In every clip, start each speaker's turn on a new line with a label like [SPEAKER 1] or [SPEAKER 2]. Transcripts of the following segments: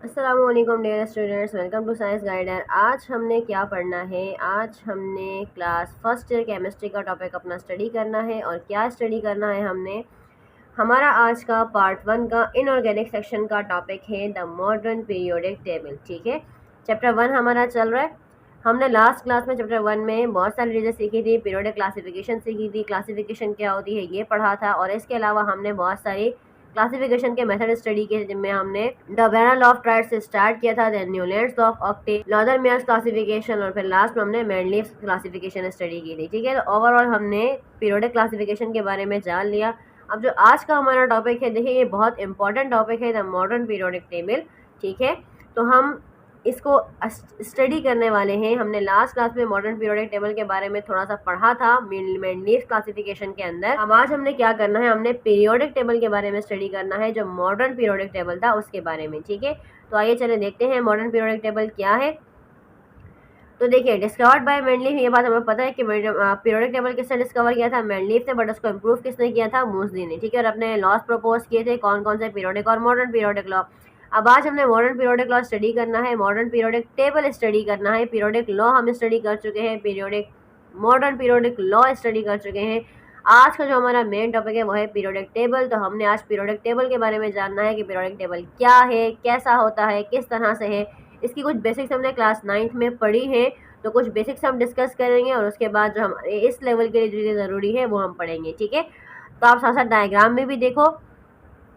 [SPEAKER 1] अस्सलामुअलैकुम dear students, welcome to Science Guider. आज हमने क्या पढ़ना है? आज हमने क्लास फर्स्ट ईयर केमिस्ट्री का टॉपिक अपना स्टडी करना है। और क्या स्टडी करना है हमने? हमारा आज का पार्ट 1 का इनऑर्गेनिक सेक्शन का टॉपिक है द मॉडर्न पीरियोडिक टेबल। ठीक है, चैप्टर 1 हमारा चल रहा है। हमने लास्ट क्लास में चैप्टर 1 में बहुत सारी चीज़ें सीखी थी। पीरियोडिक क्लासिफिकेशन सीखी थी, क्लासिफिकेशन क्या होती है ये पढ़ा था। और इसके अलावा हमने बहुत सारी क्लासिफिकेशन के मेथड स्टडी किए, जिनमें हमने डबेरा लॉ ऑफ ट्राइड से स्टार्ट किया था, then Newlands law of octave, Lothar Meyer's classification, और फिर लास्ट में हमने मैंडलीव्स क्लासिफिकेशन स्टडी की थी। ठीक है, तो ओवरऑल हमने पीरियोडिक क्लासिफिकेशन के बारे में जान लिया। अब जो आज का हमारा टॉपिक है, देखिए ये बहुत इंपॉर्टेंट टॉपिक है, द मॉडर्न पीरियोडिक टेबल। ठीक है, तो हम इसको स्टडी करने वाले हैं। हमने लास्ट क्लास में मॉडर्न पीरियोडिक टेबल के बारे में थोड़ा सा पढ़ा था मैंडलीव्स क्लासिफिकेशन के अंदर। अब आज हमने क्या करना है, हमने पीरियोडिक टेबल के बारे में स्टडी करना है, जो मॉडर्न पीरियोडिक टेबल था उसके बारे में। ठीक है, तो आइए चले देखते हैं मॉडर्न पीरियोडिक टेबल क्या है। तो देखिए, डिस्कवर्ड बाय मेंडलीव, ये बात हमें पता है कि पीरियोडिक टेबल किसने डिस्कवर किया था? मेंडलीव ने, बट उसको इम्प्रूव किसने किया था? मूसली ने। ठीक है, और अपने लॉस प्रपोज किए थे, कौन कौन से? पीरियोडिक और मॉडर्न पीरियोडिक लॉ। अब आज हमने मॉडर्न पीरियोडिक लॉ स्टडी करना है, मॉडर्न पीरियोडिक टेबल स्टडी करना है। पीरियोडिक लॉ हम स्टडी कर चुके हैं, मॉडर्न पीरियोडिक लॉ स्टडी कर चुके हैं। आज का जो हमारा मेन टॉपिक है वो है पीरियोडिक टेबल। तो हमने आज पीरियोडिक टेबल के बारे में जानना है कि पीरियोडिक टेबल क्या है, कैसा होता है, किस तरह से है। इसकी कुछ बेसिक्स हमने क्लास 9th में पढ़ी है, तो कुछ बेसिक्स हम डिस्कस करेंगे, और उसके बाद जो हमारे इस लेवल के लिए जो चीज़ें ज़रूरी है वो हम पढ़ेंगे। ठीक है, तो आप साथ साथ डायग्राम में भी देखो,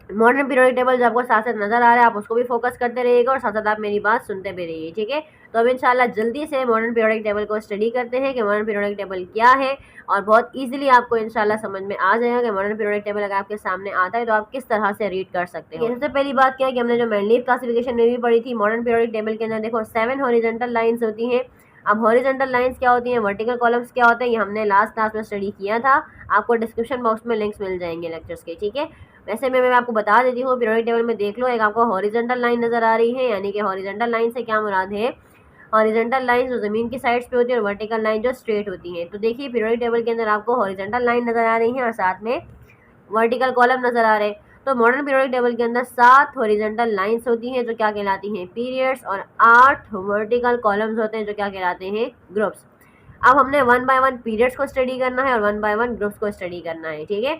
[SPEAKER 1] मॉडर्न पीरियोडिक टेबल जो आपको साथ साथ नजर आ रहा है, आप उसको भी फोकस करते रहिएगा और साथ साथ आप मेरी बात सुनते भी रहिए। ठीक है, तो अब इंशाल्लाह जल्दी से मॉडर्न पीरियोडिक टेबल को स्टडी करते हैं कि मॉडर्न पीरियोडिक टेबल क्या है। और बहुत इजीली आपको इंशाल्लाह समझ में आ जाएगा कि मॉडर्न पीरियोडिक टेबल अगर आपके सामने आता है तो आप किस तरह से रीड कर सकते हैं। सबसे पहली बात क्या है कि हमने जो मेंडलीव क्लासिफिकेशन में भी पढ़ी थी, मॉडर्न पीरियोडिक टेबल के अंदर देखो 7 हॉरिजॉन्टल लाइंस होती हैं। अब हॉरिजॉन्टल लाइंस क्या होती हैं, वर्टिकल कॉलम्स क्या होते हैं, ये हमने लास्ट क्लास में स्टडी किया था। आपको डिस्क्रिप्शन बॉक्स में लिंक्स मिल जाएंगे लेक्चर्स के। ठीक है, वैसे मैं आपको बता देती हूँ, पीरियोडिक टेबल में देख लो, एक आपको हॉरिजॉन्टल लाइन नजर आ रही है, यानी कि हॉरिजॉन्टल लाइन से क्या मुराद है? हॉरिजॉन्टल लाइन जो जमीन की साइड्स पे होती है और वर्टिकल लाइन जो स्ट्रेट होती है। तो देखिए, पीरियोडिक टेबल के अंदर आपको हॉरिजॉन्टल लाइन नजर आ रही है और साथ में वर्टिकल कॉलम नजर आ रहे हैं। तो मॉडर्न पीरियोडिक टेबल के अंदर 7 हॉरिजॉन्टल लाइंस होती हैं जो क्या कहलाती हैं? पीरियड्स, और 8 वर्टिकल कॉलम्स होते हैं जो क्या कहलाते हैं? ग्रुप्स। अब हमने 1 बाय 1 पीरियड्स को स्टडी करना है और 1 बाय 1 ग्रुप्स को स्टडी करना है। ठीक है,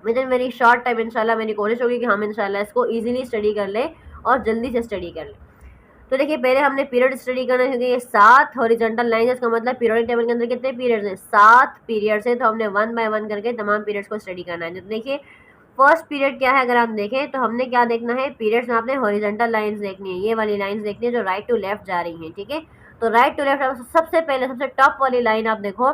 [SPEAKER 1] with in very short time इंशाल्लाह मेरी कोशिश होगी कि हम इंशाल्लाह इसको इजीली स्टडी कर लें और जल्दी से स्टडी कर लें। तो देखिए, पहले हमने पीरियड स्टडी करना है, क्योंकि ये 7 हॉरिजॉन्टल लाइन है, इसका मतलब पीरियोडिक टेबल के अंदर कितने पीरियड्स हैं? 7 पीरियड्स हैं। तो हमने 1 बाय 1 करके तमाम पीरियड्स को स्टडी करना है। तो देखिए, फर्स्ट पीरियड क्या है, अगर आप देखें तो हमने क्या देखना है? पीरियड्स में आपने हॉरिजॉन्टल लाइंस देखनी है, ये वाली लाइंस देखनी है जो राइट टू लेफ्ट जा रही हैं। ठीक है, तो राइट टू लेफ्ट सबसे पहले सबसे टॉप वाली लाइन आप देखो,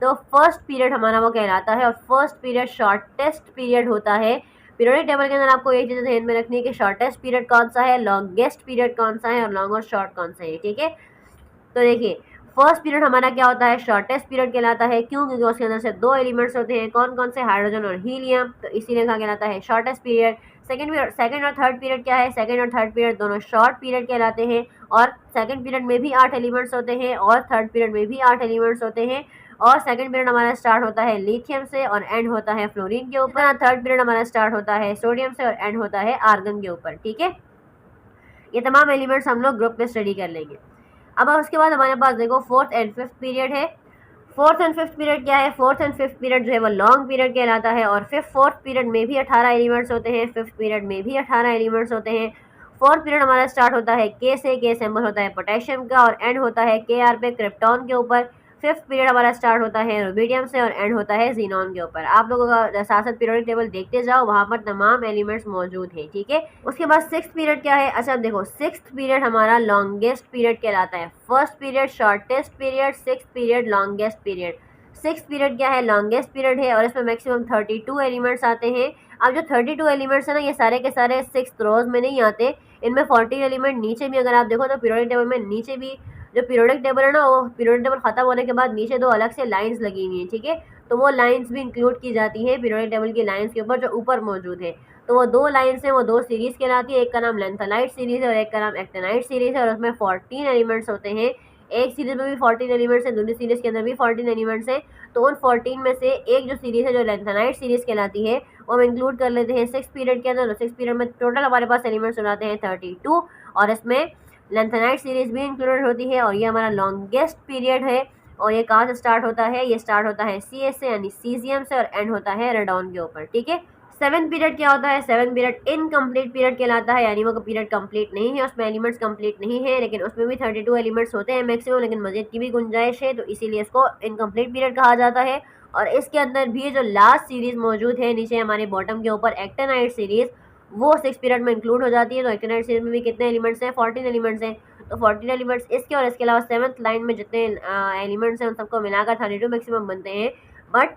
[SPEAKER 1] तो फर्स्ट पीरियड हमारा वो कहलाता है। और फर्स्ट पीरियड शॉर्टेस्ट पीरियड होता है। पीरियोडिक टेबल के अंदर आपको ये चीज़ ध्यान में रखनी है कि शॉर्टेस्ट पीरियड कौन सा है, लॉन्गेस्ट पीरियड कौन सा है, और लॉन्ग और शॉर्ट कौन सा है। ठीक है, तो देखिए, फर्स्ट पीरियड हमारा क्या होता है? शॉर्टेस्ट पीरियड कहलाता है। क्यों? क्योंकि उसके अंदर से 2 एलिमेंट्स होते हैं, कौन कौन से? हाइड्रोजन और हीलियम। तो इसीलिए कहा कहलाता है शॉर्टेस्ट पीरियड। सेकंड और थर्ड पीरियड क्या है? सेकंड और थर्ड पीरियड दोनों शॉर्ट पीरियड कहलाते हैं। और सेकंड पीरियड में भी 8 एलिमेंट्स होते हैं और थर्ड पीरियड में भी 8 एलिमेंट्स होते हैं। और सेकंड पीरियड हमारा स्टार्ट होता है लिथियम से और एंड होता है फ्लोरीन के ऊपर। थर्ड पीरियड हमारा स्टार्ट होता है सोडियम से और एंड होता है आर्गन के ऊपर। ठीक है, ये तमाम एलिमेंट्स हम लोग ग्रुप में स्टडी कर लेंगे। अब उसके बाद हमारे पास देखो 4th एंड 5th पीरियड है। 4th एंड 5th पीरियड क्या है? 4th एंड 5th पीरियड जो है वो लॉन्ग पीरियड कहलाता है। और 4th पीरियड में भी 18 एलिमेंट्स होते हैं, 5th पीरियड में भी 18 एलिमेंट्स होते हैं। 4th पीरियड हमारा स्टार्ट होता है के से, के सिंबल होता है पोटेशियम का, और एंड होता है के आर पे, क्रिप्टॉन के ऊपर। 5th पीरियड हमारा स्टार्ट होता है रुबिडियम से और एंड होता है जीनॉन के ऊपर। आप लोगों का साथ साथ पीरियोडिक टेबल देखते जाओ, वहाँ पर तमाम एलिमेंट्स मौजूद हैं। ठीक है, उसके बाद 6th पीरियड क्या है? अच्छा देखो, 6th पीरियड हमारा लॉन्गेस्ट पीरियड कहलाता है। First period shortest period, 6th period longest period. 6th period क्या है? लॉन्गेस्ट पीरियड है और इसमें मैक्सिमम 32 एलिमेंट्स आते हैं। अब जो 32 एलिमेंट्स है ना, ये सारे के सारे 6th रोज में नहीं आते, इनमें 14 एलिमेंट नीचे भी अगर आप देखो तो पीरियोडिक टेबल में नीचे भी जो पीरियोडिक टेबल है ना, वो पीरियोडिक टेबल खत्म होने के बाद नीचे 2 अलग से लाइंस लगी हुई हैं। ठीक है, तो वो लाइंस भी इंक्लूड की जाती है पीरियोडिक टेबल की लाइंस के ऊपर जो ऊपर मौजूद है। तो वो 2 लाइंस हैं, वो 2 सीरीज कहलाती है। एक का नाम लेंथेनाइट सीरीज है और एक का नाम एक्टिनाइट सीरीज है, और उसमें 14 एलिमेंट्स होते हैं। एक सीरीज में भी 14 एलिमेंट्स हैं, दूसरी सीरीज के अंदर भी 14 एलिमेंट्स हैं। तो उन 14 में से एक जो सीरीज है जो लेंथेनाइट सीरीज कहलाती है, वो हम इंक्लूड कर लेते हैं 6th पीरियड के अंदर। 6th पीरियड में टोटल हमारे पास एलिमेंट्स हो जाते हैं 32, और इसमें लैंथेनाइट सीरीज भी इंक्लूडेड होती है। और ये हमारा लॉन्गेस्ट पीरियड है। और ये कहाँ से स्टार्ट होता है? ये स्टार्ट होता है CS से यानी सीजियम से और एंड होता है रेडॉन के ऊपर। ठीक है, 7th पीरियड क्या होता है? 7th पीरियड इनकम्प्लीट पीरियड कहलाता है, यानी वो पीरियड कंप्लीट नहीं है, उसमें एलिमेंट्स कंप्लीट नहीं है, लेकिन उसमें भी 32 एलिमेंट्स होते हैं मैक्सिमम, लेकिन मजीद की भी गुंजाइश है, तो इसीलिए इसको इनकम्प्लीट पीरियड कहा जाता है। और इसके अंदर भी जो लास्ट सीरीज मौजूद है नीचे हमारे बॉटम के ऊपर एक्टिनाइट सीरीज, वो 6 पीरियड में इंक्लूड हो जाती है। तो एक्टिनाइट सीरीज में भी कितने एलिमेंट्स हैं? 14 एलिमेंट्स हैं। तो 14 एलिमेंट्स इसके और इसके अलावा 7th लाइन में जितने एलिमेंट्स हैं उन सबको मिलाकर 32 मैक्सिमम बनते हैं। बट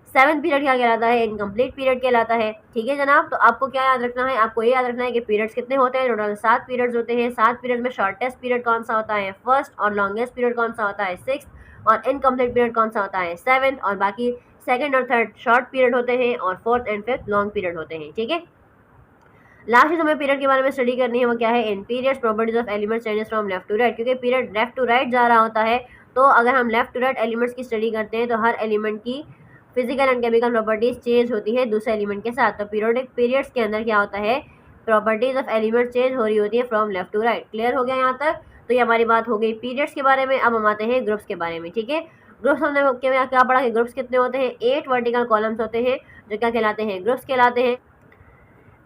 [SPEAKER 1] 7th पीरियड क्या कहलाता है? इनकम्प्लीट पीरियड कहलाता है। ठीक है जनाब, तो आपको क्या याद रखना है? आपको ये याद रखना है कि पीरियड्स कितने होते हैं? टोटल 7 पीरियड्स होते हैं। 7 पीरियड में शॉर्टेस्ट पीरियड कौन सा होता है? 1st, और लॉन्गेस्ट पीरियड कौन सा होता है? 6th, और इनकम्प्लीट पीरियड कौन सा होता है? 7th, और बाकी 2nd और 3rd शॉर्ट पीरियड होते हैं, और 4th and 5th long period होते हैं। ठीक है, लास्ट हमें पीरियड के बारे में स्टडी करनी है, वो क्या है? In periods properties of elements changes from left to right, क्योंकि पीरियड लेफ्ट टू राइट जा रहा होता है। तो अगर हम लेफ्ट टू राइट एलिमेंट्स की स्टडी करते हैं तो हर एलिमेंट की physical and chemical properties change होती है दूसरे एलिमेंट के साथ। तो पीरियोडिक पीरियड्स के अंदर क्या होता है? प्रॉपर्टीज ऑफ एलिमेंट्स चेंज हो रही होती है from left to right. Clear हो गया यहाँ तक? तो ये हमारी बात हो गई पीरियड्स के बारे में। अब हम आते हैं ग्रुप्स के बारे में। ठीक है, ग्रुप्स हमने क्या पढ़ा कि ग्रुप्स कितने होते हैं? 8 वर्टिकल कॉलम्स होते हैं, जो क्या कहलाते हैं? ग्रुप्स कहलाते हैं।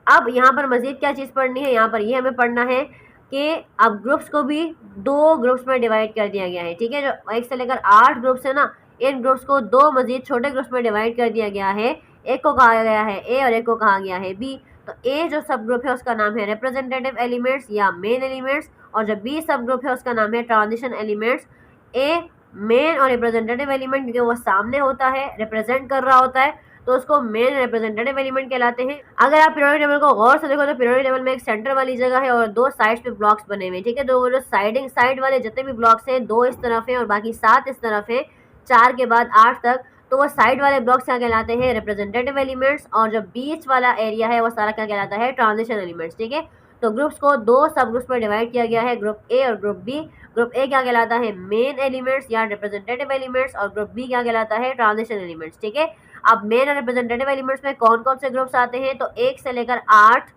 [SPEAKER 1] अब यहाँ पर मजीद क्या चीज़ पढ़नी है? यहाँ पर ये हमें पढ़ना है कि अब ग्रुप्स को भी 2 ग्रुप्स में डिवाइड कर दिया गया है। ठीक है, जो 1 से लेकर 8 ग्रुप्स है ना, इन ग्रुप्स को 2 मजीद छोटे ग्रुप्स में डिवाइड कर दिया गया है। एक को कहा गया है ए और एक को कहा गया है बी। तो ए जो सब ग्रुप है उसका नाम है रिप्रेजेंटेटिव एलिमेंट्स या मेन एलिमेंट्स, और जो बी सब ग्रुप है उसका नाम है ट्रांजिशन एलिमेंट्स। ए मेन और रिप्रेजेंटेटिव एलिमेंट, क्योंकि वो सामने होता है, रिप्रेजेंट कर रहा होता है, तो उसको मेन रिप्रेजेंटेटिव एलिमेंट कहलाते हैं। अगर आप पीरियोडिक टेबल को गौर से देखो तो पीरियोडिक टेबल में एक सेंटर वाली जगह है और 2 साइड्स पे ब्लॉक्स बने हुए हैं। ठीक है, तो वो जो साइड वाले जितने भी ब्लॉक्स हैं, 2 इस तरफ हैं और बाकी 7 इस तरफ हैं, 4 के बाद 8 तक। तो वो साइड वाले ब्लॉक्स क्या कहलाते हैं? Representative elements. और जो बीच वाला एरिया है वो सारा क्या कहलाता है? Transition elements. ठीक है, तो ग्रुप्स को 2 सब ग्रुप्स में डिवाइड किया गया है, ग्रुप ए और ग्रुप बी। ग्रुप ए क्या कहलाता है? मेन एलिमेंट्स या रिप्रेजेंटेटिव एलिमेंट्स, और ग्रुप बी क्या कहलाता है? Transition elements. ठीक है, अब मेन और रिप्रेजेंटेटिव एलिमेंट्स में कौन कौन से ग्रुप्स आते हैं? तो 1 से लेकर 8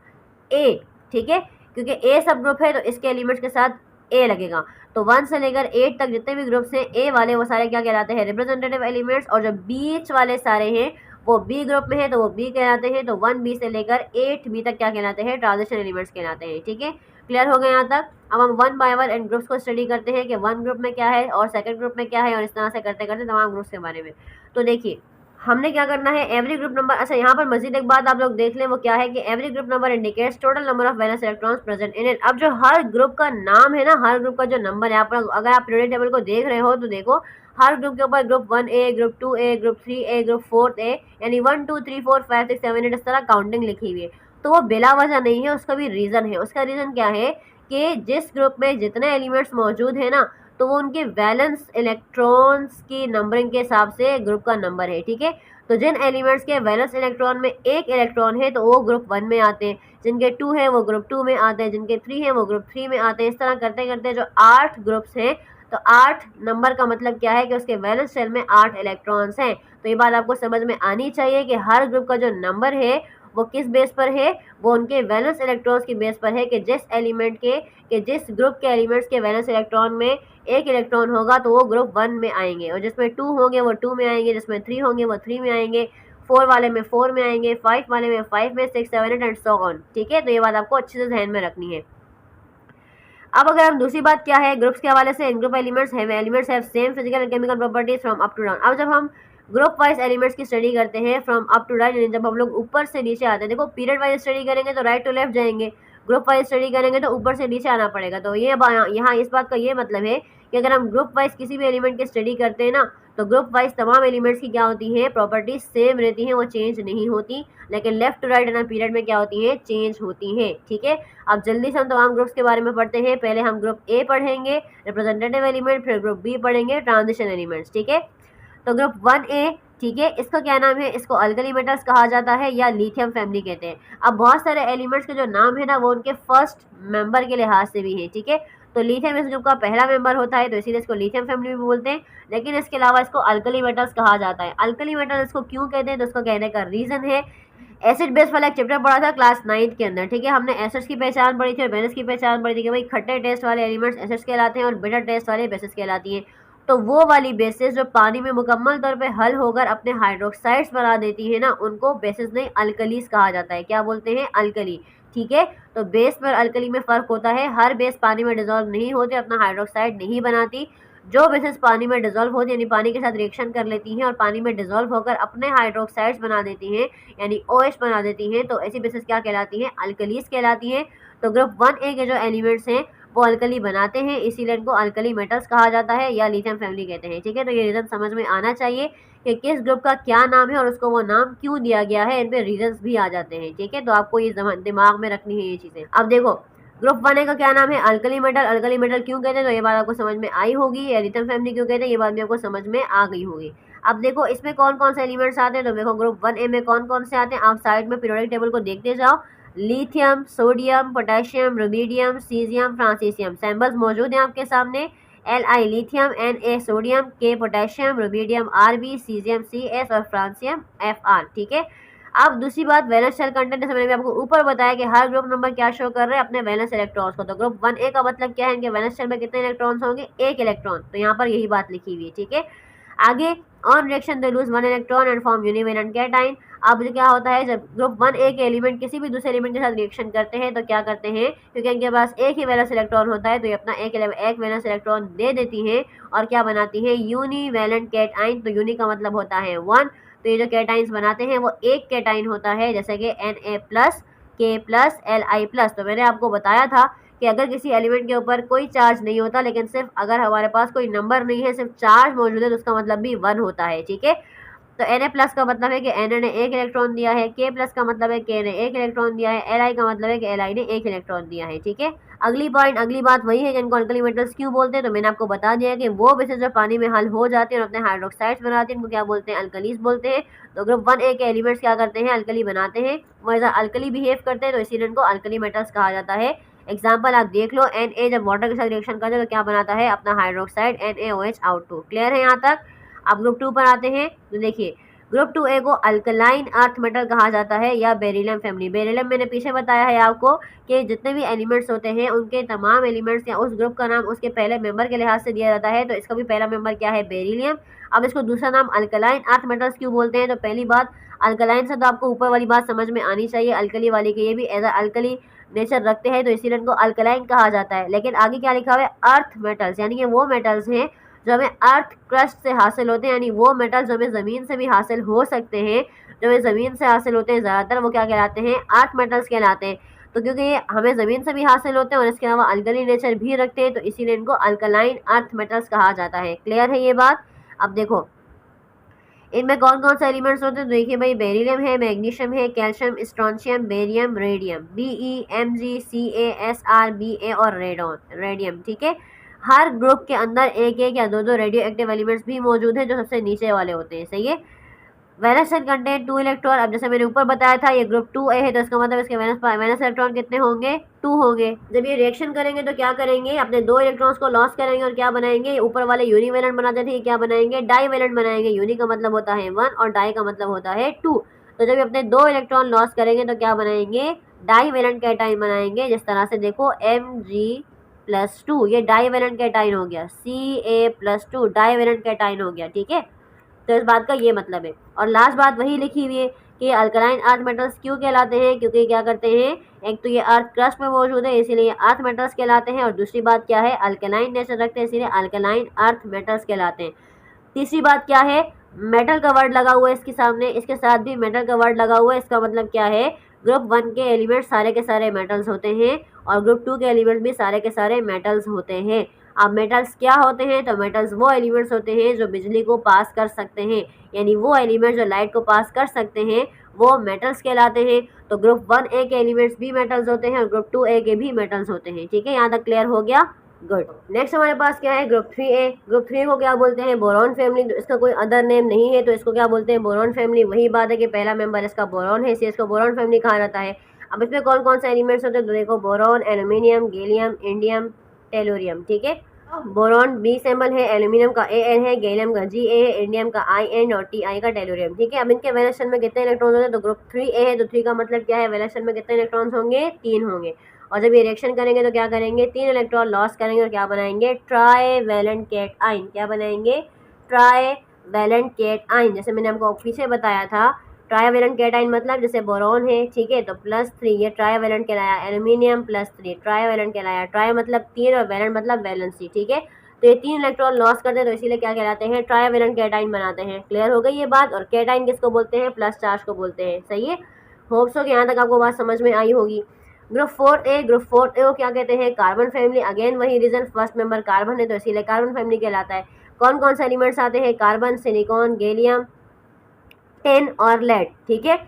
[SPEAKER 1] ए। ठीक है, क्योंकि ए सब ग्रुप है तो इसके एलिमेंट्स के साथ ए लगेगा। तो 1 से लेकर 8 तक जितने भी ग्रुप्स हैं ए वाले, वो सारे क्या कहलाते हैं? Representative elements. और जो बीच वाले सारे हैं वो बी ग्रुप में है तो वो बी कहलाते हैं। तो 1B से लेकर 8B तक क्या कहलाते हैं? ट्रांजिशन एलिमेंट्स कहलाते हैं। ठीक है, क्लियर हो गया यहाँ तक? अब हम 1 बाय 1 इन ग्रुप्स को स्टडी करते हैं कि 1 ग्रुप में क्या है और 2nd ग्रुप में क्या है, और इस तरह से करते करते तमाम ग्रुप्स के बारे में। तो देखिए हमने क्या करना है? एवरी ग्रुप नंबर, अच्छा यहाँ पर मजीद एक बात आप लोग देख लें, वो क्या है कि every group number indicates total number of valence electrons present in it. अब जो हर ग्रुप का नाम है ना, हर ग्रुप का जो नंबर है, अगर आप पीरियोडिक टेबल को देख रहे हो तो देखो हर ग्रुप के ऊपर group 1A, group 2A, group 3A, group 4A, यानी 1 2 3 4 5 6 7 8 इस तरह काउंटिंग लिखी हुई है। तो वो बिला वजह नहीं है, उसका भी रीज़न है। उसका रीज़न क्या है कि जिस ग्रुप में जितने एलिमेंट्स मौजूद है ना, तो वो उनके वैलेंस इलेक्ट्रॉन्स की नंबरिंग के हिसाब से ग्रुप का नंबर है। ठीक है, तो जिन एलिमेंट्स के वैलेंस इलेक्ट्रॉन में 1 इलेक्ट्रॉन है तो वो ग्रुप 1 में आते हैं, जिनके 2 है वो ग्रुप 2 में आते हैं, जिनके 3 है वो ग्रुप 3 में आते हैं। इस तरह करते करते जो 8 ग्रुप्स हैं, तो 8 नंबर का मतलब क्या है कि उसके वैलेंस शेल में 8 इलेक्ट्रॉन्स हैं। तो ये बात आपको समझ में आनी चाहिए कि हर ग्रुप का जो नंबर है वो किस बेस पर है? वो उनके वैलेंस इलेक्ट्रॉन्स की बेस पर है कि जिस एलिमेंट के जिस ग्रुप के एलिमेंट्स के वैलेंस इलेक्ट्रॉन में 1 इलेक्ट्रॉन होगा तो वो ग्रुप 1 में आएंगे, और जिसमें 2 होंगे वो 2 में आएंगे, जिसमें 3 होंगे वो 3 में आएंगे, 4 वाले में 4 में आएंगे, 5 वाले में 5 में, 6 7 8 एंड सो ऑन। ठीक है, तो ये बात आपको अच्छे से ध्यान में रखनी है। अब अगर हम दूसरी बात क्या है ग्रुप्स के हवाले से, in group elements have same physical and chemical properties from up to down. अब जब हम ग्रुप वाइज एलिमेंट्स की स्टडी करते हैं फ्रॉम अप टू डाउन, जब हम लोग ऊपर से नीचे आते हैं, देखो पीरियड वाइज स्टडी करेंगे तो राइट टू लेफ्ट जाएंगे, ग्रुप वाइज स्टडी करेंगे तो ऊपर से नीचे आना पड़ेगा। तो ये यहाँ इस बात का ये मतलब है कि अगर हम ग्रुप वाइज किसी भी एलिमेंट की स्टडी करते हैं ना, तो ग्रुप वाइज तमाम एलिमेंट्स की क्या होती हैं? प्रॉपर्टीज सेम रहती हैं, वो चेंज नहीं होती, लेकिन लेफ्ट टू राइट ना पीरियड में क्या होती हैं? चेंज होती हैं। ठीक है, अब जल्दी से हम तमाम ग्रुप्स के बारे में पढ़ते हैं। पहले हम ग्रुप ए पढ़ेंगे रिप्रेजेंटेटिव एलिमेंट, फिर ग्रुप बी पढ़ेंगे ट्रांजिशन एलिमेंट्स। ठीक है, तो ग्रुप 1A, ठीक है, इसका क्या नाम है? इसको अल्कली मेटल्स कहा जाता है या लिथियम फैमिली कहते हैं। अब बहुत सारे एलिमेंट्स के जो नाम है ना, वो उनके फर्स्ट मेंबर के लिहाज से भी है। ठीक है, तो लिथियम इस ग्रुप का पहला मेंबर होता है, तो इसीलिए इसको लिथियम फैमिली भी बोलते हैं, लेकिन इसके अलावा इसको अल्कली मेटल्स कहा जाता है। अल्कली मेटल्स इसको क्यों कहते हैं? तो उसको कहने का रीज़न है एसिड बेस वाला एक चैप्टर पढ़ा था क्लास 9th के अंदर, ठीक है। हमने एसिड्स की पहचान पढ़ी थी और बेसिस की पहचान पढ़ी थी कि भाई खट्टे टेस्ट वाले एलिमेंट्स एसिड्स कहलाते हैं और बिटर टेस्ट वाले बेसिस कहलाती हैं। तो वो वाली बेसिस जो पानी में मुकम्मल तौर पे हल होकर अपने हाइड्रोक्साइड्स बना देती है ना, उनको बेसिस नहीं अल्कलीस कहा जाता है। क्या बोलते हैं? अल्कली, ठीक है। तो बेस पर अल्कली में फ़र्क होता है, हर बेस पानी में डिजोल्व नहीं होते, अपना हाइड्रोक्साइड नहीं बनाती। जो बेसिस पानी में डिजोल्व होती यानी पानी के साथ रिएक्शन कर लेती हैं और पानी में डिजोल्व होकर अपने हाइड्रोक्साइड्स बना देती हैं यानी OH बना देती हैं, तो ऐसी बेसिस क्या कहलाती हैं? अल्कलीस कहलाती हैं। तो ग्रुप 1A के जो एलिमेंट्स हैं वो अल्कली बनाते हैं, इसीलिए इनको अल्कली मेटल्स कहा जाता है या लिथियम फैमिली कहते हैं, ठीक है। तो ये रीज़न समझ में आना चाहिए कि किस ग्रुप का क्या नाम है और उसको वो नाम क्यों दिया गया है, इन पे रीजंस भी आ जाते हैं, ठीक है। तो आपको ये दिमाग में रखनी है ये चीज़ें। अब देखो ग्रुप 1A का क्या नाम है? Alkali metal. अल्कली मेटल क्यों कहते हैं तो ये बात आपको समझ में आई होगी। या लिथियम फैमिली क्यों कहते हैं ये बात भी आपको समझ में आ गई होगी। अब देखो इसमें कौन कौन से एलिमेंट्स आते हैं, तो देखो ग्रुप 1A में कौन कौन से आते हैं, आप साइड में पीरियोडिक टेबल को देखते जाओ। Lithium, sodium, potassium, rubidium, caesium, francium, symbols मौजूद हैं आपके सामने। Li lithium, Na sodium, K potassium, rubidium Rb, caesium Cs और फ्रांसियम Fr, ठीक है। अब दूसरी बात वैलेंस शेल कंटेंट, जैसे मैंने आपको ऊपर बताया कि हर ग्रुप नंबर क्या शो कर रहे हैं? अपने वैलेंस इलेक्ट्रॉन्स को। तो ग्रुप 1A का मतलब क्या है? इनके वैलेंस शेल में कितने इलेक्ट्रॉन्स होंगे? 1 इलेक्ट्रॉन। तो यहाँ पर यही बात लिखी हुई है, ठीक है। आगे on reaction they lose 1 electron and form univalent cation. अब जो क्या होता है, जब ग्रुप 1A के एलिमेंट किसी भी दूसरे एलिमेंट के साथ रिएक्शन करते हैं तो क्या करते हैं, क्योंकि इनके पास एक ही वैलेंस इलेक्ट्रॉन होता है तो ये अपना एक वैलेंस इलेक्ट्रॉन दे देती हैं और क्या बनाती हैं? यूनिवेलेंट कैटाइन। तो यूनि का मतलब होता है 1। तो ये जो कैटाइन्स बनाते हैं वो एक कैटाइन होता है, जैसे कि Na+, K+, Li+। तो मैंने आपको बताया था कि अगर किसी एलिमेंट के ऊपर कोई चार्ज नहीं होता, लेकिन सिर्फ अगर हमारे पास कोई नंबर नहीं है, सिर्फ चार्ज मौजूद है, तो उसका मतलब भी 1 होता है, ठीक है। तो Na+ का मतलब है कि Na ने 1 इलेक्ट्रॉन दिया है, K+ का मतलब है K ने 1 इलेक्ट्रॉन दिया है, Li का मतलब है कि Li ने 1 इलेक्ट्रॉन दिया है, ठीक है। अगली बात वही है कि इनको अल्कली मेटल्स क्यों बोलते हैं, तो मैंने आपको बता दिया कि वो बेसिस जो पानी में हल हो जाते हैं और अपने हाइड्रोक्साइड्स बनाते हैं, इनको क्या बोलते हैं? अल्कलीस बोलते हैं। तो ग्रुप 1A के एलिमेंट्स क्या करते हैं? अल्कली बनाते हैं, वो एज अल्कली बिहेव करते हैं, तो इसीलिए इनको अल्कली मेटल्स कहा जाता है। एग्जाम्पल आप देख लो, Na जब वाटर के साथ रिएक्शन करते हैं तो क्या बनाता है? अपना हाइड्रोक्साइड NaOH क्लियर है यहाँ तक। अब ग्रुप 2 पर आते हैं, तो देखिए ग्रुप 2A को अल्कलाइन अर्थ मेटल कहा जाता है या बेरिलियम फैमिली। बेरिलियम मैंने पीछे बताया है आपको कि जितने भी एलिमेंट्स होते हैं उनके तमाम एलिमेंट्स या उस ग्रुप का नाम उसके पहले मेंबर के लिहाज से दिया जाता है, तो इसका भी पहला मेंबर क्या है? बेरिलियम। अब इसको दूसरा नाम अल्कलाइन अर्थ मेटल्स क्यों बोलते हैं, तो पहली बात अल्कलाइन से तो आपको ऊपर वाली बात समझ में आनी चाहिए, अल्कली वाली के ये भी एज अल्कली नेचर रखते हैं तो इसीलिए इनको अल्कलाइन कहा जाता है। लेकिन आगे क्या लिखा हुआ है? अर्थ मेटल्स, यानी कि वो मेटल्स हैं जो हमें अर्थ क्रस्ट से हासिल होते हैं, यानी वो मेटल्स जो हमें ज़मीन से भी हासिल हो सकते हैं, जो हमें ज़मीन से हासिल होते हैं ज़्यादातर, वो क्या कहलाते हैं? अर्थ मेटल्स कहलाते हैं। तो क्योंकि ये हमें ज़मीन से भी हासिल होते हैं और इसके अलावा अल्कली नेचर भी रखते हैं, तो इसीलिए इनको अल्कलाइन अर्थ मेटल्स कहा जाता है। क्लियर है ये बात? अब देखो इनमें कौन कौन से एलिमेंट्स होते हैं, तो देखिए भाई बेरिलियम है, मैग्नीशियम है, calcium, strontium, barium, radium, BeMgCa, Sr, Ba और रेडियम, ठीक है। हर ग्रुप के अंदर एक एक या दो दो रेडियो एक्टिव एलिमेंट्स भी मौजूद हैं जो सबसे नीचे वाले होते हैं, सही है। Valence shell contain 2 electron. अब जैसे मैंने ऊपर बताया था ये ग्रुप 2A है, तो इसका मतलब इसके वैलेंस इलेक्ट्रॉन कितने होंगे? 2 होंगे। जब ये रिएक्शन करेंगे तो क्या करेंगे? अपने 2 इलेक्ट्रॉन्स को लॉस करेंगे और क्या बनाएंगे? ऊपर वाले यूनिवेलेंट बनाते थे, क्या बनाएंगे? डाईवेलेंट बनाएंगे। यूनि का मतलब होता है 1 और डाई का मतलब होता है 2। तो जब अपने 2 इलेक्ट्रॉन लॉस करेंगे तो क्या बनाएंगे? डाईवेलेंट कैटाइन बनाएंगे। जिस तरह से देखो Mg+2 ये डाईवेलेंट कैटाइन हो गया, Ca+2 डाईवेलेंट कैटाइन हो गया, ठीक है। तो इस बात का ये मतलब है। और लास्ट बात वही लिखी हुई है कि अल्कलाइन अर्थ मेटल्स क्यों कहलाते हैं, क्योंकि क्या करते हैं? एक तो ये अर्थ क्रस्ट में मौजूद है इसीलिए अर्थ मेटल्स कहलाते हैं, और दूसरी बात क्या है? अल्कलाइन नेचर रखते हैं इसीलिए अल्कलाइन अर्थ मेटल्स कहलाते हैं। तीसरी बात क्या है? मेटल का वर्ड लगा हुआ है इसके सामने, इसके साथ भी मेटल का वर्ड लगा हुआ है। इसका मतलब क्या है? ग्रुप 1 के एलिमेंट सारे के सारे मेटल्स होते हैं और ग्रुप 2 के एलिमेंट भी सारे के सारे मेटल्स होते हैं। अब मेटल्स क्या होते हैं, तो मेटल्स वो एलिमेंट्स होते हैं जो बिजली को पास कर सकते हैं, यानी वो एलिमेंट्स जो लाइट को पास कर सकते हैं वो मेटल्स कहलाते हैं। तो ग्रुप 1A के एलिमेंट्स भी मेटल्स होते हैं और ग्रुप 2A के भी मेटल्स होते हैं, ठीक है। यहाँ तक क्लियर हो गया? गुड। नेक्स्ट हमारे पास क्या है? Group 3A। ग्रुप 3 को क्या बोलते हैं? Boron family. तो इसका कोई अदर नेम नहीं है तो इसको क्या बोलते हैं? Boron family. वही बात है कि पहला मेंबर इसका बोरॉन है इसलिए इसको बोरॉन फैमिली कहा जाता है। अब इसमें कौन कौन से एलिमेंट्स होते हैं, तो देखो boron, aluminium, gallium, indium, tellurium, ठीक है। बोरॉन बी सिंबल है, एल्यूमिनियम का An है, गैलियम का Ga है, इंडियम का In और Ti का टेलुरियम। ठीक है, अब इनके वैलेंस शेल में कितने इलेक्ट्रॉन्स होते हैं, तो ग्रुप 3A है, तो 3 का मतलब क्या है, वैलेंस शेल में कितने इलेक्ट्रॉन्स होंगे, 3 होंगे। और जब ये रिएक्शन करेंगे तो क्या करेंगे, 3 इलेक्ट्रॉन लॉस करेंगे और क्या बनाएंगे, ट्राई वैलेंट कैटआयन। क्या बनाएंगे, ट्राई वैलेंट कैटआयन। जैसे मैंने आपको पीछे बताया था, ट्राईवैलेंट कैटाइन मतलब जैसे बोरॉन है, ठीक है, तो +3 ये ट्राईवैलेंट कहलाया, एल्यूमिनियम +3 ट्राईवैलेंट कहलाया। ट्राई मतलब 3 और वैलेंट मतलब वैलेंसी। ठीक है, तो ये 3 इलेक्ट्रॉन लॉस करते हैं, तो इसीलिए क्या कहलाते हैं, ट्राईवैलेंट कैटाइन बनाते हैं। क्लियर हो गई ये बात। और कैटाइन किसको बोलते हैं, प्लस चार्ज को बोलते हैं। सही है, होप सो कि यहाँ तक आपको बात समझ में आई होगी। ग्रुप 4A, ग्रुप 4A को क्या कहते हैं, कार्बन फैमिली। अगेन वही रीजन, फर्स्ट मेंबर कार्बन है तो इसीलिए कार्बन फैमिली कहलाता है। कौन कौन से एलिमेंट्स आते हैं, कार्बन, सिलिकॉन, गैलियम, टेन और लेड। ठीक है,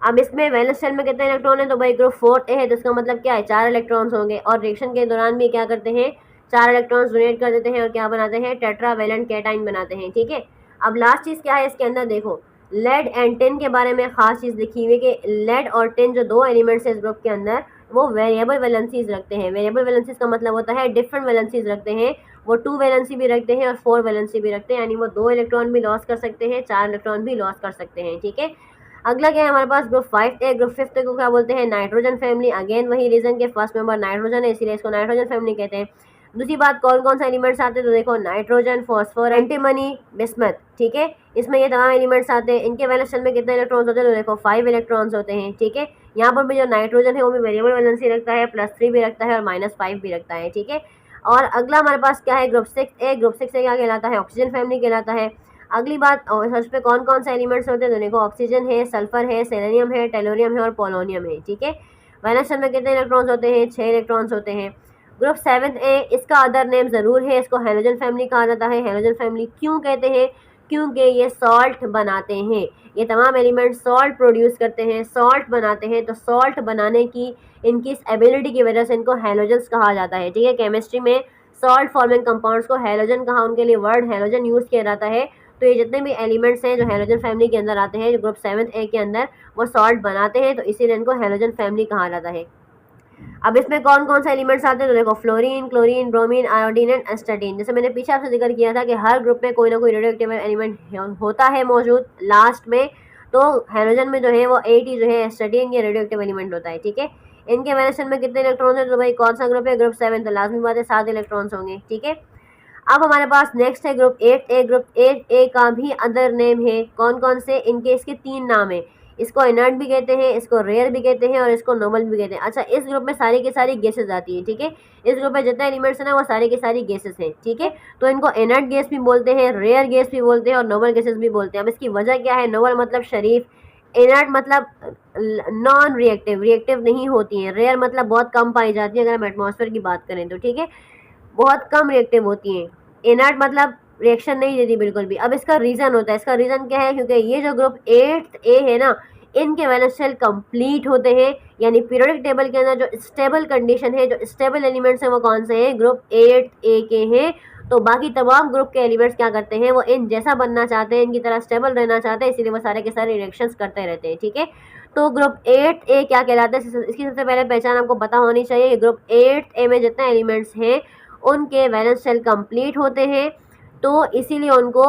[SPEAKER 1] अब इसमें वैलेंस शेल में कितने इलेक्ट्रॉन है, तो भाई ग्रुप 4A है, तो इसका मतलब क्या है, 4 इलेक्ट्रॉन्स होंगे। और रिएक्शन के दौरान भी क्या करते हैं, 4 इलेक्ट्रॉन्स डोनेट कर देते हैं और क्या बनाते हैं, टेट्रावैलेंट कैटाइन बनाते हैं। ठीक है, अब लास्ट चीज़ क्या है इसके अंदर, देखो लेड एंड टिन के बारे में खास चीज़ लिखी हुई है कि लेड और टिन जो 2 एलिमेंट्स है इस ग्रुप के अंदर, वो वेरिएबल वैलेंसीज रखते हैं। वेरिएबल वैलेंसीज का मतलब होता है डिफरेंट वैलेंसीज रखते हैं। वो 2 वैलेंसी भी रखते हैं और 4 वैलेंसी भी रखते हैं, यानी वो 2 इलेक्ट्रॉन भी लॉस कर सकते हैं, 4 इलेक्ट्रॉन भी लॉस कर सकते हैं। ठीक है, अगला क्या है हमारे पास, ग्रुप 5A। ग्रुप 5A को क्या बोलते हैं, नाइट्रोजन फैमिली। अगेन वही रीजन के फर्स्ट मेंबर नाइट्रोजन है, इसीलिए इसको नाइट्रोजन फैमिली कहते हैं। दूसरी बात, कौन कौन से एलिमेंट्स आते हैं, तो देखो नाइट्रोजन, फॉस्फोर, एंटीमनी, बिस्मथ। ठीक है, इसमें ये तमाम एलिमेंट्स आते हैं। इनके वैलेंस शेल में कितने इलेक्ट्रॉन्स होते हैं, तो देखो 5 इलेक्ट्रॉन्स होते हैं। ठीक है, यहाँ पर भी जो नाइट्रोजन है वो भी वेरिएबल वैलेंसी रखता है, +3 भी रखता है और -5 भी रखता है। ठीक है, और अगला हमारे पास क्या है, ग्रुप 6A। ग्रुप 6A क्या कहलाता है, ऑक्सीजन फैमिली कहलाता है। अगली बात, उस पे कौन कौन से एलिमेंट्स होते हैं, तो देखो ऑक्सीजन है, सल्फर है, सेलेनियम है, टेलोरियम है और पोलोनियम है। ठीक है, वैलेंस शेल में कितने इलेक्ट्रॉन्स होते हैं, 6 इलेक्ट्रॉन्स होते हैं। ग्रुप 7A, इसका अदर नेम ज़रूर है, इसको हैलोजन फैमिली कहा जाता है। हैलोजन फैमिली क्यों कहते हैं, क्योंकि ये सॉल्ट बनाते हैं। ये तमाम एलिमेंट सॉल्ट प्रोड्यूस करते हैं, सॉल्ट बनाते हैं, तो सॉल्ट बनाने की इनकी इस एबिलिटी की वजह से इनको हैलोजन्स कहा जाता है। ठीक है, केमिस्ट्री में सॉल्ट फॉर्मिंग कंपाउंड्स को हैलोजन कहा, उनके लिए वर्ड हैलोजन यूज़ किया जाता है। तो ये जितने भी एलिमेंट्स हैं जो हैलोजन फैमिली के अंदर आते हैं, जो ग्रुप 7A के अंदर, वो सॉल्ट बनाते हैं, तो इसीलिए इनको हैलोजन फैमिली कहा जाता है। अब इसमें कौन कौन से एलिमेंट्स आते हैं, तो देखो fluorine, chlorine, bromine, iodine and astatine. जैसे मैंने पीछे आपसे जिक्र किया था कि हर ग्रुप में कोई ना कोई रेडियोएक्टिव एलिमेंट होता है मौजूद लास्ट में। तो हैलोजन में जो है वो 8 जो है एस्टाटीन ये रेडियोएक्टिव एलिमेंट होता है। ठीक है, इनके वैलेंस शेल में कितने इलेक्ट्रॉन्स हैं, तो भाई कौन सा ग्रुप है, ग्रुप 7, तो लाजमी बात है 7 इलेक्ट्रॉन्स होंगे। ठीक है, अब हमारे पास नेक्स्ट है ग्रुप 8A। ग्रुप 8A का भी अदर नेम है, कौन कौन से, इनके इसके 3 नाम है। इसको इनर्ट भी कहते हैं, इसको रेयर भी कहते हैं और इसको नोबल भी कहते हैं। अच्छा, इस ग्रुप में सारी की सारी गैसेस आती है। ठीक है, इस ग्रुप में जितने एलिमेंट्स हैं ना वो सारी की सारी गैसेस हैं। ठीक है, तो इनको इनर्ट गैस भी बोलते हैं, रेयर गैस भी बोलते हैं और नोबल गैसेस भी बोलते हैं। अब इसकी वजह क्या है, नोबल मतलब शरीफ, इनर्ट मतलब नॉन रिएक्टिव, रिएक्टिव नहीं होती हैं, रेयर मतलब बहुत कम पाई जाती है अगर हम एटमॉस्फेयर की बात करें तो। ठीक है, बहुत कम रिएक्टिव होती हैं। इनर्ट मतलब रिएक्शन नहीं देती बिल्कुल भी। अब इसका रीज़न होता है, इसका रीज़न क्या है, क्योंकि ये जो ग्रुप 8A है ना, इनके वैलेंस शेल कंप्लीट होते हैं, यानी पीरियोडिक टेबल के अंदर जो स्टेबल कंडीशन है, जो स्टेबल एलिमेंट्स हैं वो कौन से हैं, ग्रुप 8A के हैं। तो बाकी तमाम ग्रुप के एलिमेंट्स क्या करते हैं, वो इन जैसा बनना चाहते हैं, इनकी तरह स्टेबल रहना चाहते हैं, इसीलिए वो सारे के सारे रिएक्शंस करते रहते हैं। ठीक है, तो ग्रुप 8A क्या कहलाता है, इसकी सबसे पहले पहचान आपको पता होनी चाहिए कि ग्रुप 8A में जितने एलिमेंट्स हैं उनके वैलेंस शेल कंप्लीट होते हैं, तो इसीलिए उनको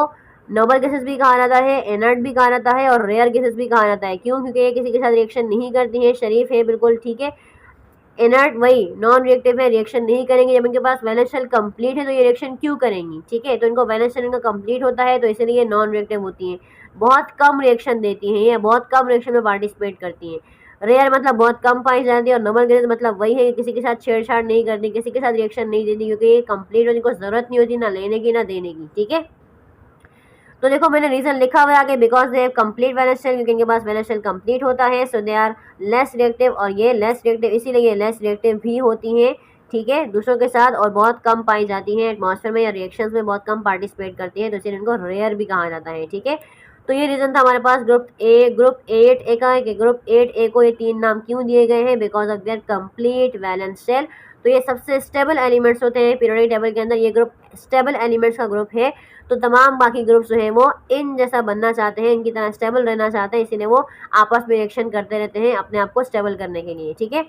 [SPEAKER 1] नोबल गैसेस भी कहा जाता है, इनर्ट भी कहा जाता है और रेयर गैसेस भी कहा जाता है। क्यों, क्योंकि ये किसी के साथ रिएक्शन नहीं करती हैं, शरीफ है बिल्कुल। ठीक है, इनर्ट वही नॉन रिएक्टिव है, रिएक्शन नहीं करेंगे। जब इनके पास वैलेंस शेल कंप्लीट है तो ये रिएक्शन क्यों करेंगी। ठीक है, तो इनको वैलेंस शेल इनका कंप्लीट होता है, तो इसलिए ये नॉन रिएक्टिव होती हैं, बहुत कम रिएक्शन देती हैं, या बहुत कम रिएक्शन में पार्टिसिपेट करती हैं। रेयर मतलब बहुत कम पाई जाती है और नोबल गैसेस मतलब वही है कि किसी के साथ छेड़छाड़ नहीं करती, किसी के साथ रिएक्शन नहीं देती, क्योंकि ये कंप्लीट होने को ज़रूरत नहीं होती ना लेने की ना देने की। ठीक है, तो देखो मैंने रीज़न लिखा हुआ है आगे, because they have complete valence shell, क्योंकि इनके पास वैलेंस शेल कंप्लीट होता है, so they are less reactive, और ये लेस रिएक्टिव इसीलिए ये लेस रिएक्टिव भी होती हैं। ठीक है, दूसरों के साथ, और बहुत कम पाई जाती हैं एटमॉस्फेयर में या रिएक्शंस में बहुत कम पार्टिसिपेट करती हैं, तो इसलिए इनको रेयर भी कहा जाता है। ठीक है, तो ये रीज़न था हमारे पास ग्रुप 8A का, कि ग्रुप 8A को ये 3 नाम क्यों दिए गए हैं, because of their complete valence shell. तो ये सबसे स्टेबल एलिमेंट्स होते हैं पीरियोडिक टेबल के अंदर, ये ग्रुप स्टेबल एलिमेंट्स का ग्रुप है। तो तमाम बाकी ग्रुप्स जो हैं वो इन जैसा बनना चाहते हैं, इनकी तरह स्टेबल रहना चाहते हैं, इसीलिए वो आपस में रिएक्शन करते रहते हैं अपने आप को स्टेबल करने के लिए। ठीक है,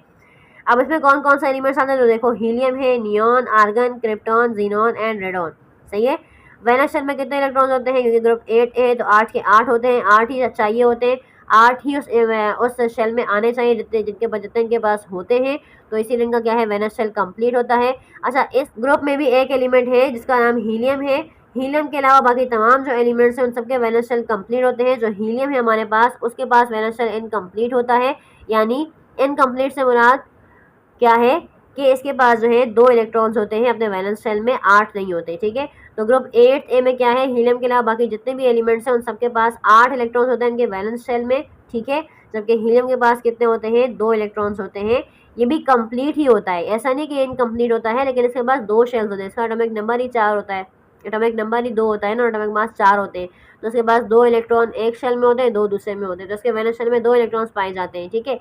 [SPEAKER 1] अब इसमें कौन कौन सा एलिमेंट्स आते हैं तो देखो, हीलियम है, neon, argon, krypton, xenon and radon. सही है। वैलेंस शेल में कितने इलेक्ट्रॉन्स होते हैं, क्योंकि ग्रुप 8 है तो 8 के 8 होते हैं, 8 ही चाहिए होते हैं, 8 ही उस शेल में आने चाहिए जितने जितने इनके पास होते हैं। तो इसीलिए इनका क्या है, वैलेंस शेल कंप्लीट होता है। अच्छा, इस ग्रुप में भी एक एलिमेंट है जिसका नाम हीलियम है। हीलियम के अलावा बाकी तमाम जो एलिमेंट्स हैं उन सबके वैलेंस शेल कंप्लीट होते हैं। जो हीलियम है हमारे पास, उसके पास वैलेंस शेल इनकम्प्लीट होता है। यानी इनकम्प्लीट से मुराद क्या है कि इसके पास जो है 2 इलेक्ट्रॉन्स होते हैं अपने वैलेंस शेल में, 8 नहीं होते। ठीक है। तो ग्रुप 8A में क्या है, हीलियम के अलावा बाकी जितने भी एलिमेंट्स हैं उन सबके पास 8 इलेक्ट्रॉन्स होते हैं इनके वैलेंस शेल में। ठीक है। जबकि हीलियम के पास कितने होते हैं, 2 इलेक्ट्रॉन्स होते हैं। ये भी कंप्लीट ही होता है, ऐसा नहीं कि इनकम्प्लीट होता है, लेकिन इसके पास 2 शेल्स होते हैं। इसका एटॉमिक नंबर ही 4 होता है, एटॉमिक नंबर ही 2 होता है ना, एटॉमिक मास 4 होते हैं। तो उसके पास 2 इलेक्ट्रॉन एक शेल में होते हैं, 2 दूसरे में होते हैं। तो उसके वैलेंस शेल में 2 इलेक्ट्रॉन्स पाए जाते हैं। ठीक है।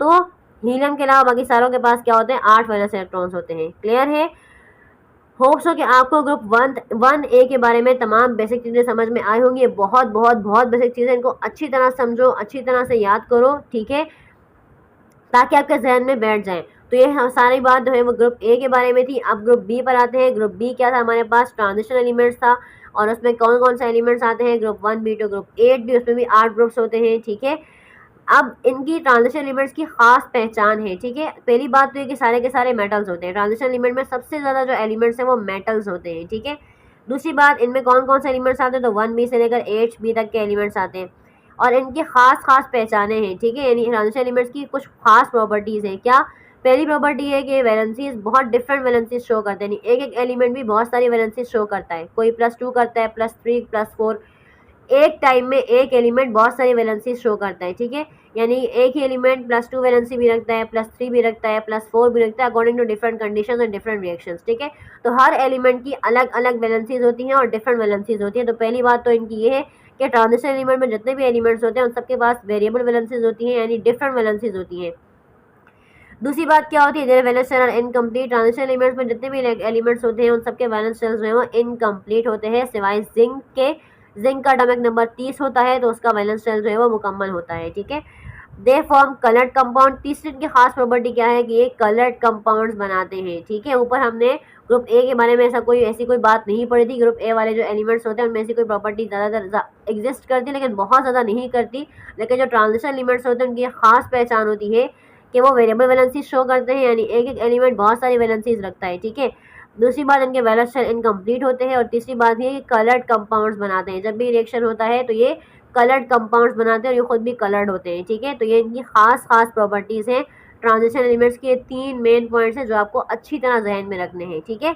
[SPEAKER 1] तो हीलियम के अलावा बाकी सारों के पास क्या होते हैं, 8 वैलेंस इलेक्ट्रॉन्स होते हैं। क्लियर है। होप्स हो कि आपको ग्रुप 1A के बारे में तमाम बेसिक चीज़ें समझ में आई होंगी। ये बहुत बहुत बहुत बेसिक चीज़ें, इनको अच्छी तरह समझो, अच्छी तरह से याद करो। ठीक है, ताकि आपके जहन में बैठ जाए। तो ये सारी बात जो है वो ग्रुप ए के बारे में थी। अब ग्रुप बी पर आते हैं। ग्रुप बी क्या था, हमारे पास ट्रांजिशन एलिमेंट्स था, और उसमें कौन कौन से एलिमेंट्स आते हैं, ग्रुप 1B2 ग्रुप 8 भी, उसमें भी 8 ग्रुप्स होते हैं। ठीक है। अब इनकी ट्रांजिशन एलिमेंट्स की खास पहचान है। ठीक है। पहली बात तो ये कि सारे के सारे मेटल्स होते हैं। ट्रांजिशन एलिमेंट में सबसे ज़्यादा जो एलिमेंट्स हैं वो मेटल्स होते हैं। ठीक है। दूसरी बात, इनमें कौन कौन से एलिमेंट्स आते हैं तो 1B से लेकर 8B तक के एलिमेंट्स आते हैं, और इनकी खास पहचानें हैं। ठीक है। यानी ट्रांजिशन एलिमेंट्स की कुछ खास प्रॉपर्टीज़ हैं। क्या, पहली प्रॉपर्टी है कि वैलेंसीज बहुत डिफरेंट वैलेंसीज शो करते हैं। एक एक एलिमेंट भी बहुत सारी वैलेंसीज शो करता है। कोई +2 करता है, +3, +4। एक टाइम में एक एलिमेंट बहुत सारी वैलेंसीज शो करता है। ठीक है। यानी एक ही एलिमेंट +2 वैलेंसी भी रखता है, +3 भी रखता है, +4 भी रखता है, according to different conditions and different reactions. ठीक है। तो हर एलिमेंट की अलग अलग वैलेंसीज होती हैं और डिफरेंट वैलेंसीज होती हैं। तो पहली बात तो इनकी ये है कि ट्रांजिशन एलिमेंट में जितने भी एलिमेंट्स होते हैं उन सबके पास वेरिएबल वैलेंसीज होती हैं, यानी डिफरेंट वैलेंसीज होती हैं। दूसरी बात क्या होती है, जैसे valence shell incomplete. Transition elements में जितने भी एलिमेंट्स होते हैं उन सबके वैलेंस शेल्स जो है वो इनकम्प्लीट होते हैं, सिवाय जिंक के। जिंक का एटॉमिक नंबर 30 होता है, तो उसका वैलेंस शेल जो है वो मुकम्मल होता है। ठीक है। They form coloured compound. तीसरी की खास प्रॉपर्टी क्या है कि ये कलर्ड कंपाउंड्स बनाते हैं। ठीक है। ऊपर हमने ग्रुप ए के बारे में ऐसी कोई बात नहीं पढ़ी थी। ग्रुप ए वाले जो एलिमेंट्स होते हैं उनमें ऐसी कोई प्रॉपर्टी ज़्यादातर एग्जिस्ट करती है, लेकिन बहुत ज़्यादा नहीं करती। लेकिन जो ट्रांजिशन एलिमेंट्स होते हैं उनकी खास पहचान होती है कि वो वेरिएबल वैलेंसीज शो करते हैं, यानी एक एक एलिमेंट बहुत सारी वैलेंसीज रखता है। ठीक है। दूसरी बात, इनके वैलेंस शेल इनकम्प्लीट होते हैं, और तीसरी बात ये कि कलर्ड कंपाउंड्स बनाते हैं। जब भी रिएक्शन होता है तो ये कलर्ड कंपाउंड्स बनाते हैं, और ये खुद भी कलर्ड होते हैं। ठीक है। तो ये इनकी खास प्रॉपर्टीज़ हैं। ट्रांजिशन एलिमेंट्स के 3 मेन पॉइंट्स हैं जो आपको अच्छी तरह जहन में रखने हैं। ठीक है।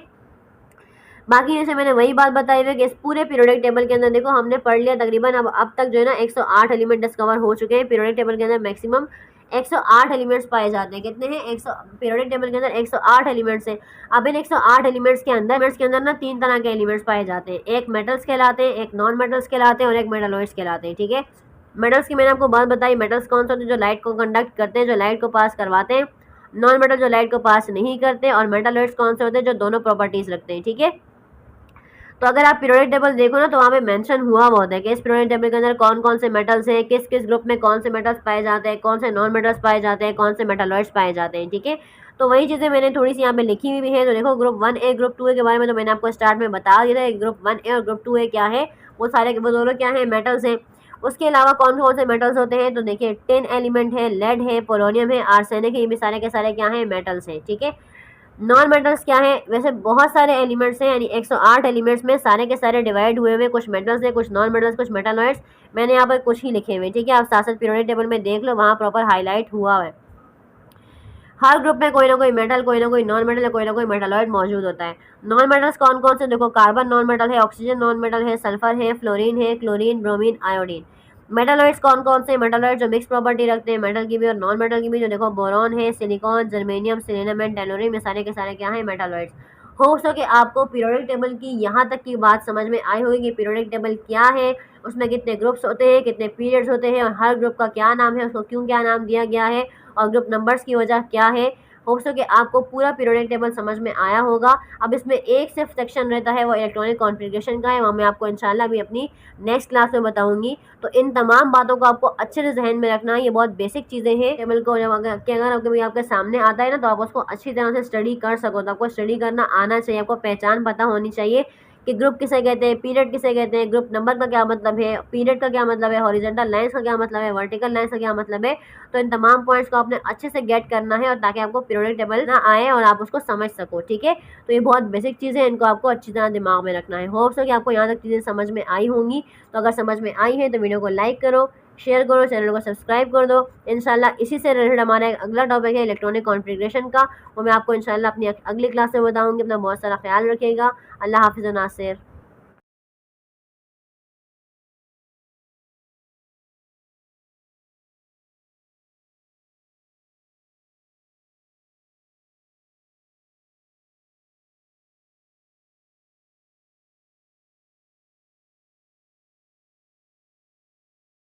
[SPEAKER 1] बाकी जैसे मैंने वही बात बताई हुई कि इस पूरे पीरियोडिक टेबल के अंदर देखो हमने पढ़ लिया तकरीबन अब तक जो है ना 108 एलिमेंट डिस्कवर हो चुके हैं। पीरियोडिक टेबल के अंदर मैक्सिमम 108 एलिमेंट्स पाए जाते हैं। कितने हैं, 100। पीरियोडिक टेबल के अंदर 108 एलिमेंट्स हैं। अब इन 108 एलिमेंट्स के अंदर ना 3 तरह के एलिमेंट्स पाए जाते हैं। एक मेटल्स कहलाते हैं, एक नॉन मेटल्स कहलाते हैं, और एक मेटलॉइड्स कहलाते हैं। ठीक है। मेटल्स की मैंने आपको बात बताई। मेटल्स कौन से होते हैं, जो लाइट को कंडक्ट करते हैं, जो लाइट को पास करवाते हैं। नॉन मेटल जो लाइट को पास नहीं करते। और मेटलॉइड्स कौन से होते हैं, जो दोनों प्रॉपर्टीज रखते हैं। ठीक है। तो अगर आप पीरियोडिक टेबल देखो ना तो वहाँ पे मेंशन हुआ होता है कि इस पीरियोडिक टेबल के अंदर कौन कौन से मेटल्स हैं, किस किस ग्रुप में कौन से मेटल्स पाए जाते हैं, कौन से नॉन मेटल्स पाए जाते हैं, कौन से मेटलॉइड्स पाए जाते हैं। ठीक है। तो वही चीज़ें मैंने थोड़ी सी यहाँ पे लिखी हुई भी है। तो देखो, ग्रुप 1A ग्रुप 2A के बारे में तो मैंने आपको स्टार्ट में बता दिया था। ग्रुप 1A और ग्रुप 2A क्या है, वो सारे वो दोनों क्या है, मेटल्स हैं। उसके अलावा कौन कौन से मेटल्स होते हैं तो देखिए, टिन एलिमेंट है, लेड है, पोलोनियम है, आर्सेनिक है, ये भी सारे के सारे क्या हैं, मेटल्स हैं। ठीक है। नॉन मेटल्स क्या है, वैसे बहुत सारे एलिमेंट्स हैं, यानी 108 एलिमेंट्स में सारे के सारे डिवाइड हुए हुए, कुछ मेटल्स हैं, कुछ नॉन मेटल्स, कुछ मेटालॉइड्स। मैंने यहाँ पर कुछ ही लिखे हुए। ठीक है। आप साथ साथ पीरियोडिक टेबल में देख लो, वहाँ प्रॉपर हाईलाइट हुआ है। हर ग्रुप में कोई ना कोई मेटल, कोई ना कोई नॉन मेटल, कोई ना कोई मेटालॉइड मौजूद होता है। नॉन मेटल्स कौन कौन से, देखो, कार्बन नॉन मेटल है, ऑक्सीजन नॉन मेटल है, सल्फर है, फ्लोरीन है, क्लोरीन, ब्रोमीन, आयोडीन। मेटालॉइड्स कौन कौन से, मेटालॉइड जो मिक्स प्रॉपर्टी रखते हैं, मेटल की भी और नॉन मेटल की भी, जो देखो बोरॉन है, silicon, germanium, selenium and tellurium, ये सारे के सारे क्या है, मेटालॉइड्स। हो सके आपको पीरियोडिक टेबल की यहाँ तक की बात समझ में आई होगी कि पीरियोडिक टेबल क्या है, उसमें कितने ग्रुप्स होते हैं, कितने पीरियड्स होते हैं, और हर ग्रुप का क्या नाम है, उसको क्यों क्या नाम दिया गया है, और ग्रुप नंबर्स की वजह क्या है। होप्स हो कि आपको पूरा पीरियोडिक टेबल समझ में आया होगा। अब इसमें एक सिर्फ सेक्शन रहता है, वो इलेक्ट्रॉनिक कॉन्फ़िगरेशन का है, वो मैं आपको इंशाल्लाह भी अपनी नेक्स्ट क्लास में बताऊंगी। तो इन तमाम बातों को आपको अच्छे से जहन में रखना है, ये बहुत बेसिक चीज़ें हैं। टेबल को जब अगर कभी आपके सामने आता है ना, तो आप उसको अच्छी तरह से स्टडी कर सको। तो आपको स्टडी करना आना चाहिए, आपको पहचान पता होनी चाहिए कि ग्रुप किसे कहते हैं, पीरियड किसे कहते हैं, ग्रुप नंबर का क्या मतलब है, पीरियड का क्या मतलब है, हॉरिजॉन्टल लाइंस का क्या मतलब है, वर्टिकल लाइंस का क्या मतलब है। तो इन तमाम पॉइंट्स को आपने अच्छे से गेट करना है, और ताकि आपको पीरियोडिक टेबल ना आए और आप उसको समझ सको, ठीक है। तो ये बहुत बेसिक चीज़ें हैं, इनको आपको अच्छी तरह दिमाग में रखना है। होप्स हो कि आपको यहाँ तक चीज़ें समझ में आई होंगी। तो अगर समझ में आई है तो वीडियो को लाइक करो, शेयर करो, चैनल को सब्सक्राइब कर दो। इंशाल्लाह इसी से रिलेटेड हमारा एक अगला टॉपिक है इलेक्ट्रॉनिक कॉन्फ़िगरेशन का, वो मैं आपको इंशाल्लाह अपनी अगली क्लास में बताऊंगी। अपना बहुत सारा ख्याल रखिएगा। अल्लाह हाफिज़ नासिर।